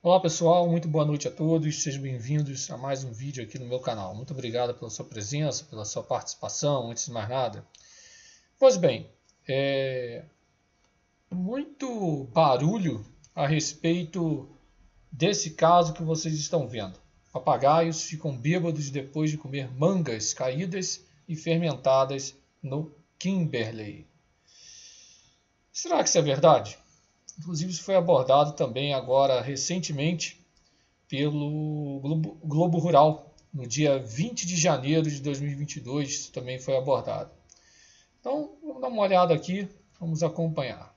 Olá pessoal, muito boa noite a todos, sejam bem-vindos a mais um vídeo aqui no meu canal. Muito obrigado pela sua presença, pela sua participação, antes de mais nada. Pois bem, muito barulho a respeito desse caso que vocês estão vendo. Papagaios ficam bêbados depois de comer mangas caídas e fermentadas no Kimberley. Será que isso é verdade? Inclusive isso foi abordado também agora recentemente pelo Globo Rural, no dia 20 de janeiro de 2022, isso também foi abordado. Então, vamos dar uma olhada aqui, vamos acompanhar.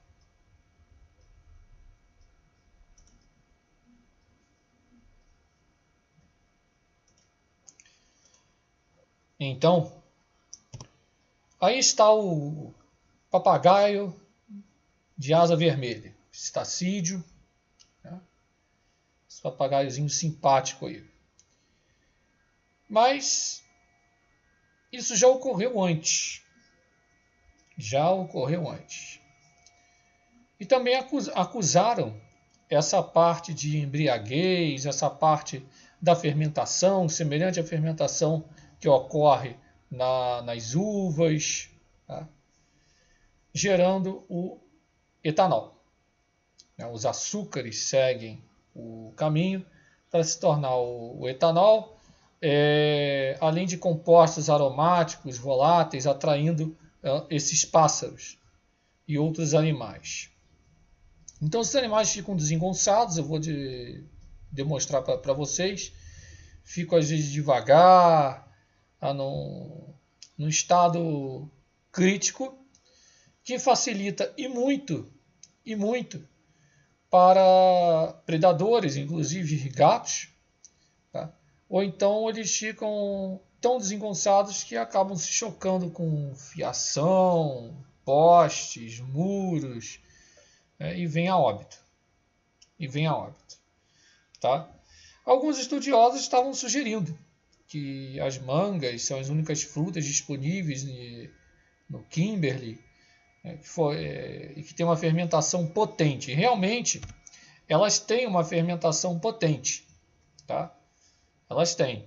Então, aí está o papagaio de asa vermelha, Citacídeo, né? Esse papagaiozinho simpático aí. Mas isso já ocorreu antes. E também acusaram essa parte de embriaguez, essa parte da fermentação, semelhante à fermentação que ocorre nas uvas, tá? Gerando o etanol. Os açúcares seguem o caminho para se tornar o etanol, além de compostos aromáticos, voláteis, atraindo esses pássaros e outros animais. Então, esses animais ficam desengonçados, eu vou demonstrar para vocês. Ficam às vezes devagar, num estado crítico, que facilita e muito para predadores, inclusive gatos, tá? Ou então eles ficam tão desengonçados que acabam se chocando com fiação, postes, muros, e vem a óbito. Tá? Alguns estudiosos estavam sugerindo que as mangas são as únicas frutas disponíveis no Kimberley, e que tem uma fermentação potente. E realmente, elas têm uma fermentação potente, tá? Elas têm.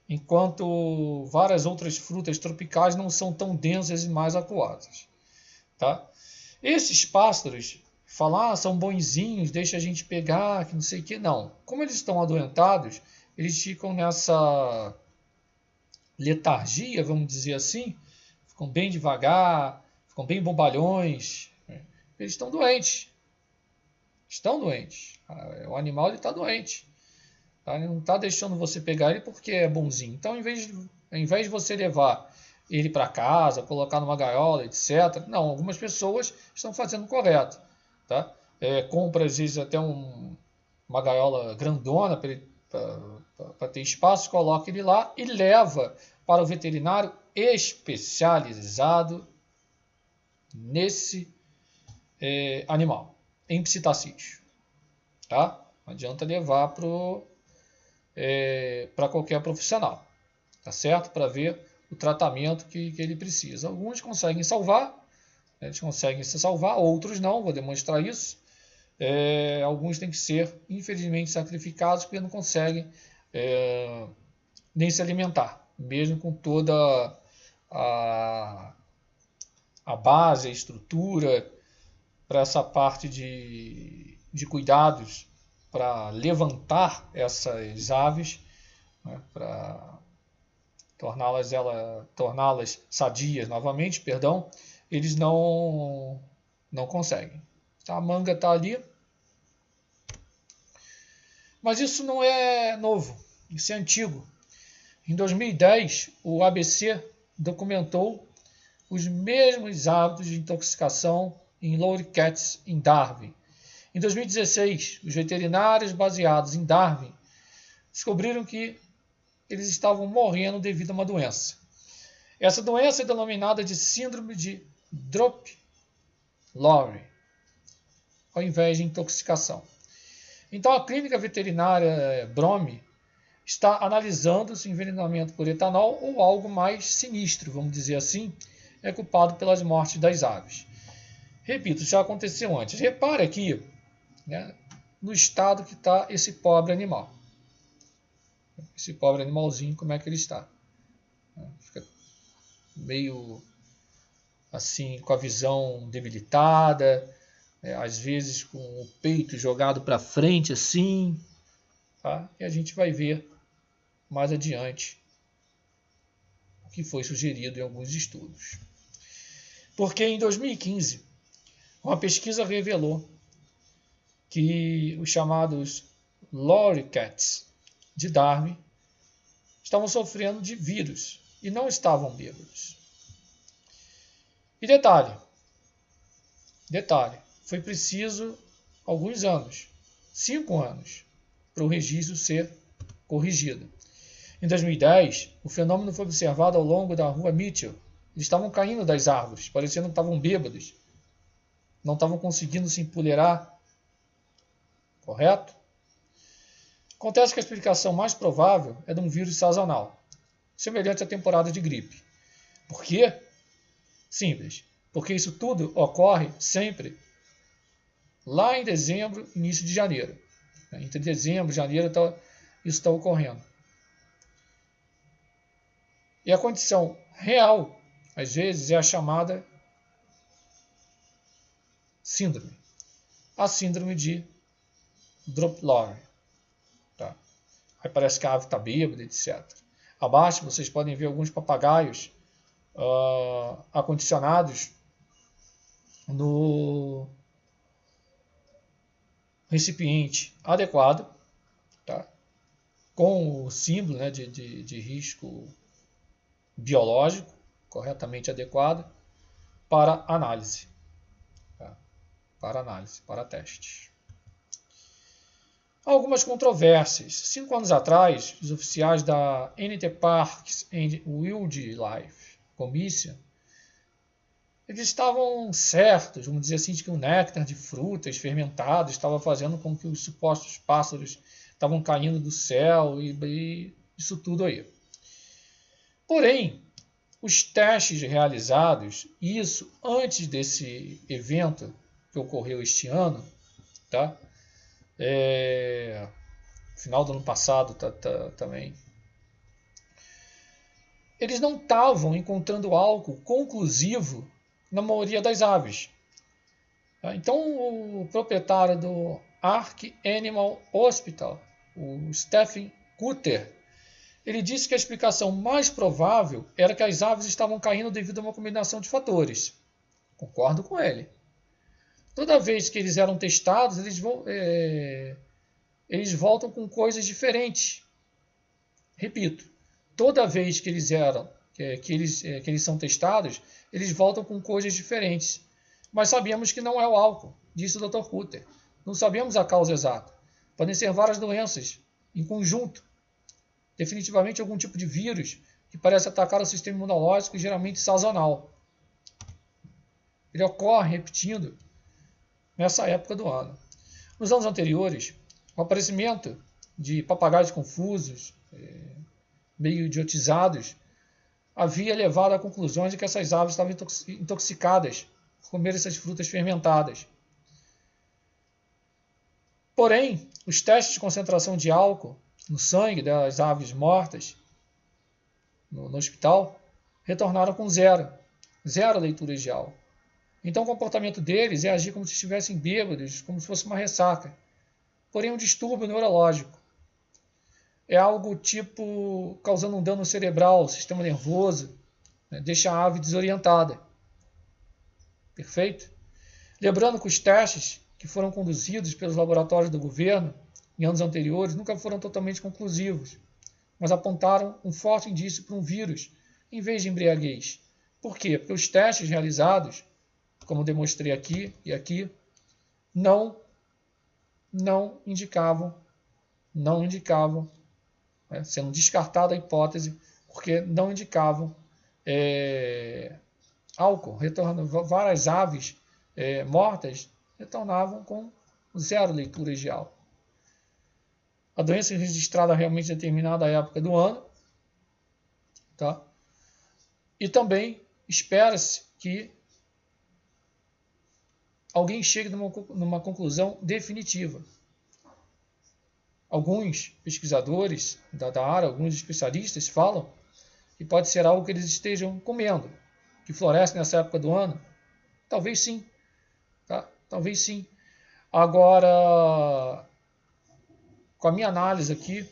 Enquanto várias outras frutas tropicais não são tão densas e mais aquosas, tá? Esses pássaros falam, são bonzinhos, deixa a gente pegar, que não sei o que. Não. Como eles estão adoentados, eles ficam nessa letargia, vamos dizer assim, ficam bem devagar, ficam bem bobalhões. Eles estão doentes. O animal está doente. Tá? Ele não está deixando você pegar ele porque é bonzinho. Então, ao invés de você levar ele para casa, colocar numa gaiola, etc. Não, algumas pessoas estão fazendo o correto. Tá? Compra, às vezes, até uma gaiola grandona para ter espaço, coloca ele lá e leva para o veterinário especializado nesse animal, em psitacídeo. Tá? Não adianta levar para qualquer profissional, tá certo? Para ver o tratamento que ele precisa. Alguns conseguem salvar, eles conseguem se salvar, outros não, vou demonstrar isso. Alguns têm que ser, infelizmente, sacrificados porque não conseguem nem se alimentar, mesmo com toda a base, a estrutura para essa parte de cuidados para levantar essas aves, né, para torná-las sadias novamente, eles não conseguem. A manga está ali, mas isso não é novo, isso é antigo. Em 2010, o ABC documentou os mesmos hábitos de intoxicação em lowcats em Darwin. Em 2016, os veterinários baseados em Darwin descobriram que eles estavam morrendo devido a uma doença. Essa doença é denominada de síndrome de Drop-Lowry, ao invés de intoxicação. Então, a clínica veterinária Brome está analisando se envenenamento por etanol ou algo mais sinistro, vamos dizer assim, é culpado pelas mortes das aves. Repito, já aconteceu antes. Repare aqui, né, no estado que está esse pobre animal. Esse pobre animalzinho, como é que ele está? Fica meio assim, com a visão debilitada, às vezes com o peito jogado para frente assim, tá? E a gente vai ver mais adiante o que foi sugerido em alguns estudos. Porque em 2015, uma pesquisa revelou que os chamados loricats de Darwin estavam sofrendo de vírus e não estavam bêbados. E detalhe, foi preciso alguns anos, 5 anos, para o registro ser corrigido. Em 2010, o fenômeno foi observado ao longo da rua Mitchell. Eles estavam caindo das árvores, parecendo que estavam bêbados. Não estavam conseguindo se empolerar. Correto? Acontece que a explicação mais provável é de um vírus sazonal, semelhante à temporada de gripe. Por quê? Simples. Porque isso tudo ocorre sempre lá em dezembro, início de janeiro. Entre dezembro e janeiro isso está ocorrendo. E a condição real, às vezes, é a chamada síndrome. A síndrome de Drop-Lowry. Tá? Aí parece que a ave está bêbada, etc. Abaixo vocês podem ver alguns papagaios acondicionados no recipiente adequado, tá? Com o símbolo, né, de risco biológico corretamente adequado para análise, tá? Para teste. Algumas controvérsias. 5 anos atrás, os oficiais da NT Parks and Wildlife Commission, eles estavam certos, vamos dizer assim, de que o néctar de frutas fermentadas estava fazendo com que os supostos pássaros estavam caindo do céu e isso tudo aí. Porém, os testes realizados, isso antes desse evento que ocorreu este ano, tá? Final do ano passado também, eles não estavam encontrando álcool conclusivo na maioria das aves. Então, o proprietário do Ark Animal Hospital, o Stephen Cutter, ele disse que a explicação mais provável era que as aves estavam caindo devido a uma combinação de fatores. Concordo com ele. Toda vez que eles eram testados, eles voltam com coisas diferentes. Repito, toda vez que eles são testados, eles voltam com coisas diferentes. Mas sabemos que não é o álcool, disse o Dr. Cutter. Não sabemos a causa exata. Podem ser várias doenças em conjunto. Definitivamente algum tipo de vírus que parece atacar o sistema imunológico, geralmente sazonal. Ele ocorre, repetindo, nessa época do ano. Nos anos anteriores, o aparecimento de papagaios confusos, meio idiotizados, havia levado a conclusões de que essas aves estavam intoxicadas por comer essas frutas fermentadas. Porém, os testes de concentração de álcool no sangue das aves mortas no hospital retornaram com zero leituras de álcool. Então o comportamento deles é agir como se estivessem bêbados, como se fosse uma ressaca. Porém, um distúrbio neurológico. É algo tipo causando um dano cerebral ao sistema nervoso, né? Deixa a ave desorientada. Perfeito? Lembrando que os testes que foram conduzidos pelos laboratórios do governo em anos anteriores nunca foram totalmente conclusivos, mas apontaram um forte indício para um vírus em vez de embriaguez. Por quê? Porque os testes realizados, como demonstrei aqui e aqui, não indicavam, sendo descartada a hipótese, porque não indicavam álcool. Várias aves mortas retornavam com 0 leituras de álcool. A doença é registrada realmente em determinada época do ano, tá? E também espera-se que alguém chegue numa conclusão definitiva. alguns pesquisadores da área, alguns especialistas falam que pode ser algo que eles estejam comendo, que floresce nessa época do ano. Talvez sim, tá? Talvez sim. Agora, com a minha análise aqui,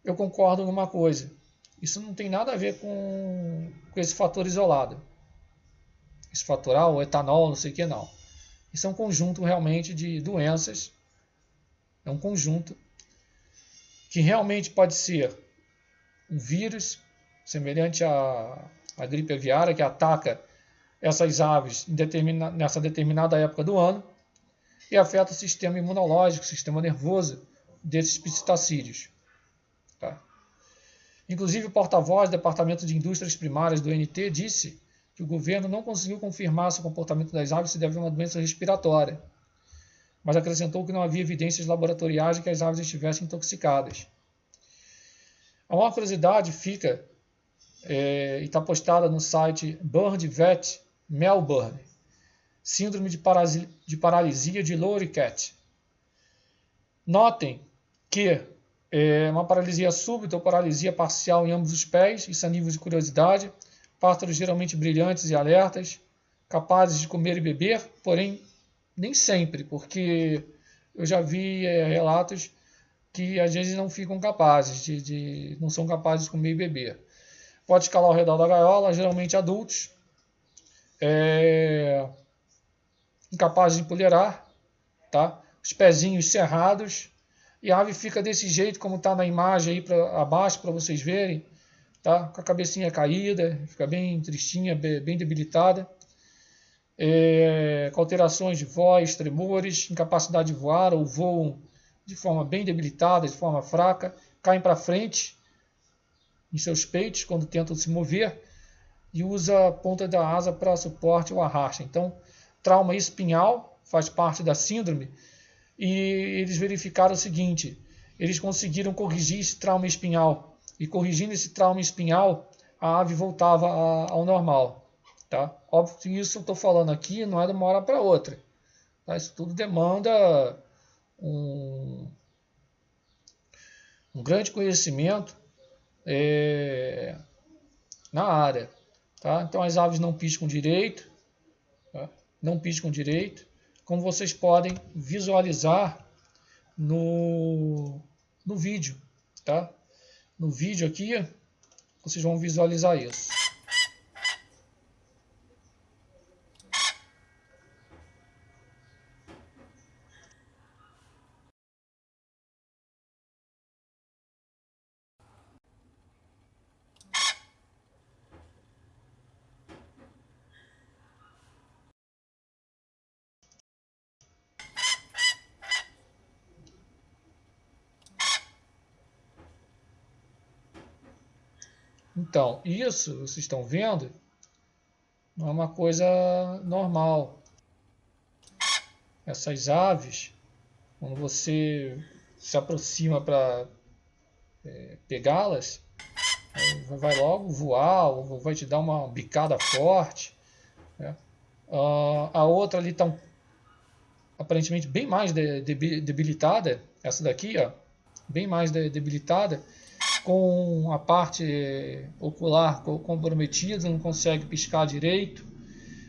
eu concordo numa coisa. Isso não tem nada a ver com esse fator isolado. Esse fator, o etanol, não sei o que, não. Isso é um conjunto realmente de doenças. É um conjunto que realmente pode ser um vírus, semelhante à gripe aviária, que ataca essas aves nessa determinada época do ano e afeta o sistema imunológico, o sistema nervoso desses psitacídeos. Tá? Inclusive, o porta-voz do Departamento de Indústrias Primárias do INT disse que o governo não conseguiu confirmar se o comportamento das aves se deve a uma doença respiratória, mas acrescentou que não havia evidências laboratoriais de que as aves estivessem intoxicadas. A maior curiosidade fica e está postada no site BirdVet Melbourne, síndrome de paralisia de Loricat. Notem que uma paralisia súbita ou paralisia parcial em ambos os pés, isso a nível de curiosidade, pássaros geralmente brilhantes e alertas, capazes de comer e beber, porém nem sempre, porque eu já vi relatos que às vezes não ficam capazes, não são capazes de comer e beber. Pode escalar ao redor da gaiola, geralmente adultos, incapazes de empoleirar, tá? Os pezinhos cerrados, e a ave fica desse jeito, como está na imagem aí abaixo, para vocês verem, tá? Com a cabecinha caída, fica bem tristinha, bem debilitada, com alterações de voz, tremores, incapacidade de voar ou voam de forma bem debilitada, de forma fraca, caem para frente em seus peitos quando tentam se mover e usa a ponta da asa para suporte ou arrasto. Então, trauma espinhal faz parte da síndrome e eles verificaram o seguinte, eles conseguiram corrigir esse trauma espinhal e corrigindo esse trauma espinhal, a ave voltava ao normal. Tá? Óbvio que isso eu estou falando aqui não é de uma hora para outra. Tá? Isso tudo demanda um grande conhecimento na área. Tá? Então as aves não piscam direito, tá? Não piscam direito, como vocês podem visualizar no vídeo. Tá? No vídeo aqui, vocês vão visualizar isso. Então, isso, vocês estão vendo, não é uma coisa normal. Essas aves, quando você se aproxima para pegá-las, vai logo voar, ou vai te dar uma bicada forte. Né? A outra ali está aparentemente bem mais debilitada, essa daqui, ó, bem mais debilitada, com a parte ocular comprometida, não consegue piscar direito.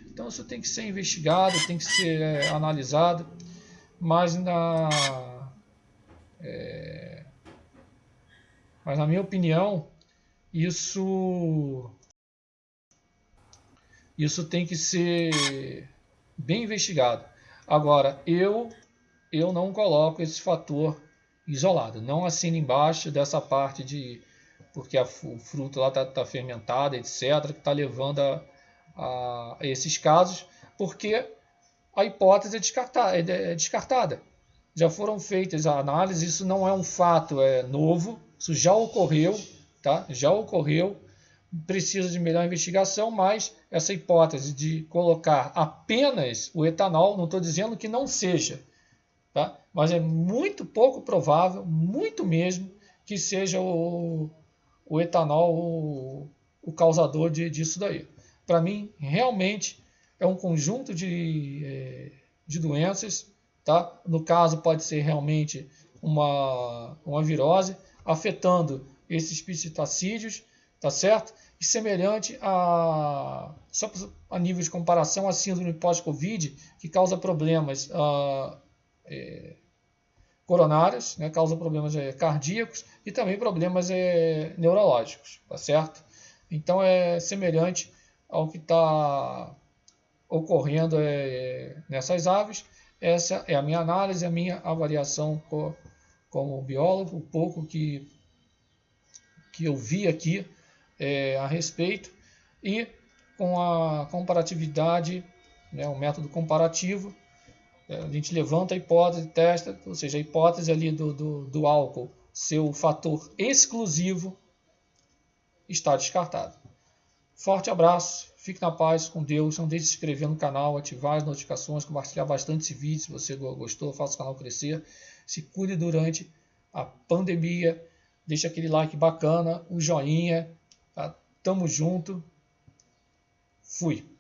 Então isso tem que ser investigado, tem que ser analisado, mas na minha opinião, isso tem que ser bem investigado. Agora, eu não coloco esse fator isolado. Não assino embaixo dessa parte de porque o fruto lá está fermentado, etc., que está levando a esses casos, porque a hipótese é descartada. Já foram feitas análises, isso não é um fato novo, isso já ocorreu, tá? Já ocorreu, precisa de melhor investigação, mas essa hipótese de colocar apenas o etanol, não estou dizendo que não seja, tá? Mas é muito pouco provável, muito mesmo, que seja o etanol o causador disso daí. Para mim, realmente é um conjunto de doenças. Tá? No caso, pode ser realmente uma virose, afetando esses psitacídeos, tá certo? E semelhante só a nível de comparação, a síndrome pós-Covid, que causa problemas coronários, né, causa problemas cardíacos e também problemas neurológicos, tá certo? Então é semelhante ao que está ocorrendo nessas aves. Essa é a minha análise, a minha avaliação como biólogo, o pouco que eu vi aqui a respeito, e com a comparatividade, né, o método comparativo, a gente levanta a hipótese, testa, ou seja, a hipótese ali do álcool ser o fator exclusivo está descartada. Forte abraço, fique na paz, com Deus. Não deixe de se inscrever no canal, ativar as notificações, compartilhar bastante esse vídeo se você gostou, faça o canal crescer. Se cuide durante a pandemia, deixa aquele like bacana, um joinha, tá? Tamo junto, fui!